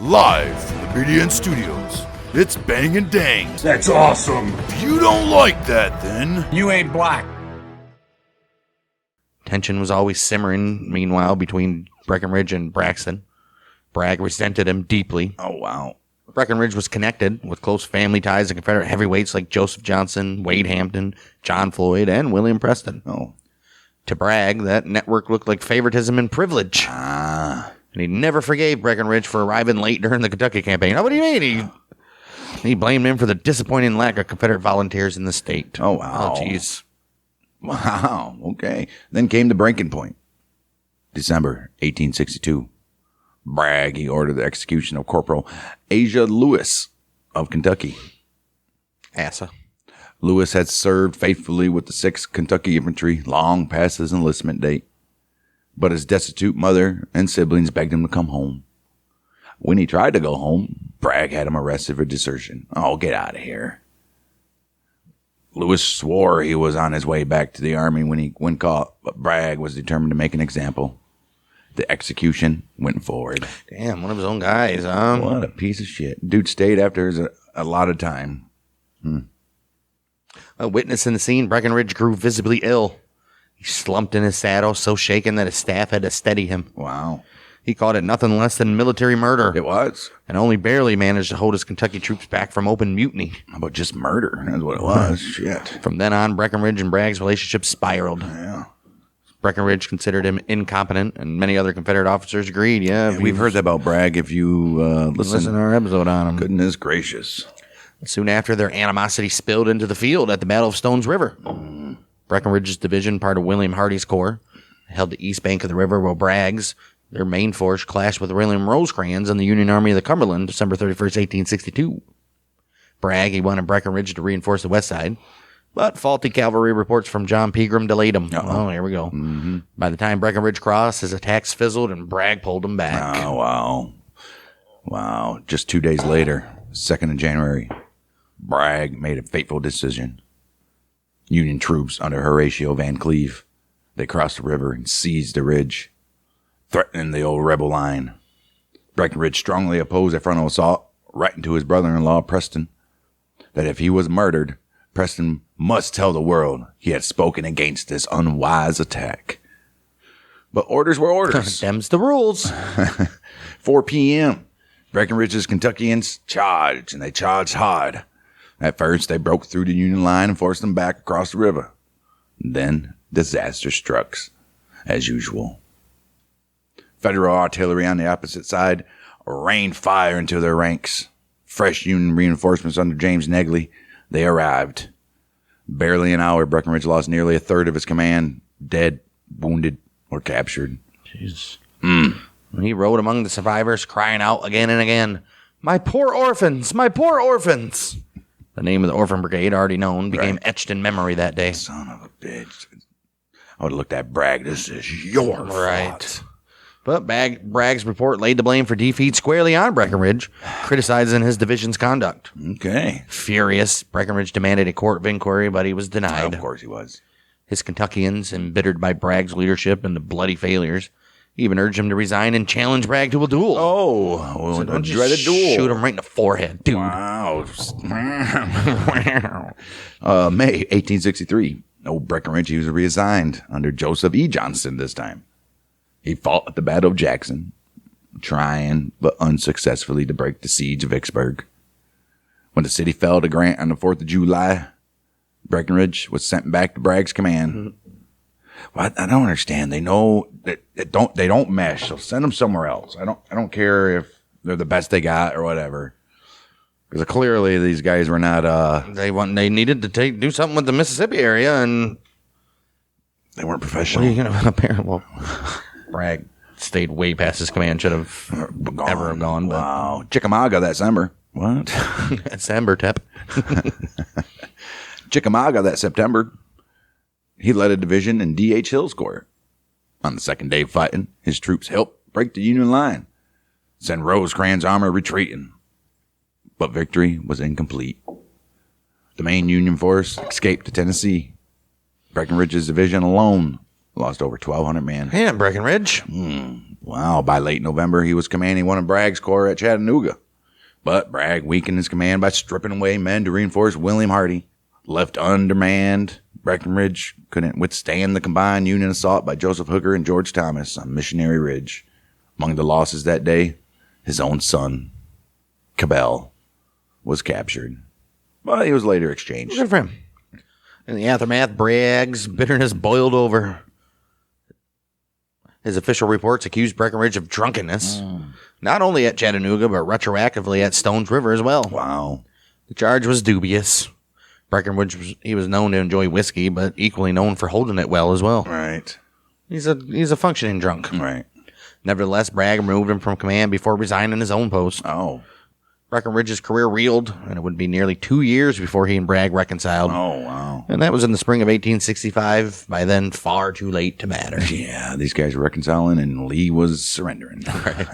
Live from the BDN Studios, it's Bang and Dang. That's awesome. If you don't like that, then You ain't black. Tension was always simmering, meanwhile, between Breckinridge and Braxton. Bragg resented him deeply. oh wow. Breckinridge was connected with close family ties to Confederate heavyweights like Joseph Johnson, Wade Hampton, John Floyd, and William Preston. Oh. To Bragg, that network looked like favoritism and privilege. And he never forgave Breckinridge for arriving late during the Kentucky campaign. Oh, what do you mean? He blamed him for the disappointing lack of Confederate volunteers in the state. Oh, wow. Oh, jeez. Wow. Okay. Then came the breaking point. December 1862. Bragg, he ordered the execution of Corporal Asa Lewis of Kentucky. Asa. Lewis had served faithfully with the 6th Kentucky Infantry long past his enlistment date. But his destitute mother and siblings begged him to come home. When he tried to go home, Bragg had him arrested for desertion. Oh, get out of here. Lewis swore he was on his way back to the army when caught, but Bragg was determined to make an example. The execution went forward. Damn, one of his own guys, huh? What a piece of shit. Dude stayed after his a lot of time. A witness in the scene, Breckinridge grew visibly ill. He slumped in his saddle, so shaken that his staff had to steady him. Wow. He called it nothing less than military murder. It was. And only barely managed to hold his Kentucky troops back from open mutiny. How about just murder? That's what it was. Shit. From then on, Breckinridge and Bragg's relationship spiraled. Yeah. Breckinridge considered him incompetent, and many other Confederate officers agreed. Yeah, We've heard that about Bragg if you listen to our episode on him. Goodness gracious. Soon after, their animosity spilled into the field at the Battle of Stones River. Breckinridge's division, part of William Hardee's corps, held the east bank of the river, while Bragg's, their main force, clashed with William Rosecrans and the Union Army of the Cumberland, December 31st, 1862. Bragg, he wanted Breckinridge to reinforce the west side, but faulty cavalry reports from John Pegram delayed him. Oh, here we go. Mm-hmm. By the time Breckinridge crossed, his attacks fizzled, and Bragg pulled him back. Oh, wow. Wow. Just 2 days later, 2nd of January, Bragg made a fateful decision. Union troops under Horatio Van Cleve, they crossed the river and seized the ridge, threatening the old rebel line. Breckinridge strongly opposed a frontal assault, writing to his brother-in-law, Preston, that if he was murdered, Preston must tell the world he had spoken against this unwise attack. But orders were orders. Them's the rules. 4 p.m., Breckinridge's Kentuckians charged, and they charged hard. At first, they broke through the Union line and forced them back across the river. Then, disaster struck, as usual. Federal artillery on the opposite side rained fire into their ranks. Fresh Union reinforcements under James Negley, they arrived. Barely an hour, Breckinridge lost nearly a third of his command, dead, wounded, or captured. Jesus. He rode among the survivors, crying out again and again, "My poor orphans! My poor orphans!" The name of the Orphan Brigade, already known, became etched in memory that day. Son of a bitch. I would have looked at Bragg. This is your fault. But Bragg's report laid the blame for defeat squarely on Breckinridge, criticizing his division's conduct. Okay. Furious, Breckinridge demanded a court of inquiry, but he was denied. Of course he was. His Kentuckians, embittered by Bragg's leadership and the bloody failures, even urged him to resign and challenge Bragg to a duel. Oh, well, a dreaded duel. Shoot him right in the forehead, dude. Wow. May 1863. Old Breckinridge, he was reassigned under Joseph E. Johnston this time. He fought at the Battle of Jackson, trying but unsuccessfully to break the siege of Vicksburg. When the city fell to Grant on the 4th of July, Breckinridge was sent back to Bragg's command. Well, I don't understand. They know that they don't mesh, so send them somewhere else. I don't care if they're the best they got or whatever. Because clearly these guys were not. They needed to do something with the Mississippi area, and they weren't professional. What are you gonna apparently? Well, Bragg stayed way past his command. Should have ever have gone. But. Wow, Chickamauga that December. What? December, Tep. Chickamauga that September. He led a division in D.H. Hill's corps. On the second day of fighting, his troops helped break the Union line, send Rosecrans' army retreating. But victory was incomplete. The main Union force escaped to Tennessee. Breckinridge's division alone Lost over 1,200 men. And Breckinridge. Wow. By late November, he was commanding one of Bragg's corps at Chattanooga. But Bragg weakened his command by stripping away men to reinforce William Hardee. Left undermanned, Breckinridge couldn't withstand the combined Union assault by Joseph Hooker and George Thomas on Missionary Ridge. Among the losses that day, his own son, Cabell, was captured. But he was later exchanged. Good for him. In the aftermath, Bragg's bitterness boiled over. His official reports accused Breckinridge of drunkenness, not only at Chattanooga, but retroactively at Stones River as well. Wow. The charge was dubious. Breckinridge, he was known to enjoy whiskey, but equally known for holding it well as well. Right. He's a functioning drunk. Right. Nevertheless, Bragg removed him from command before resigning his own post. Oh. Breckinridge's career reeled, and it would be nearly 2 years before he and Bragg reconciled. Oh, wow. And that was in the spring of 1865, by then far too late to matter. Yeah, these guys were reconciling, and Lee was surrendering. Right.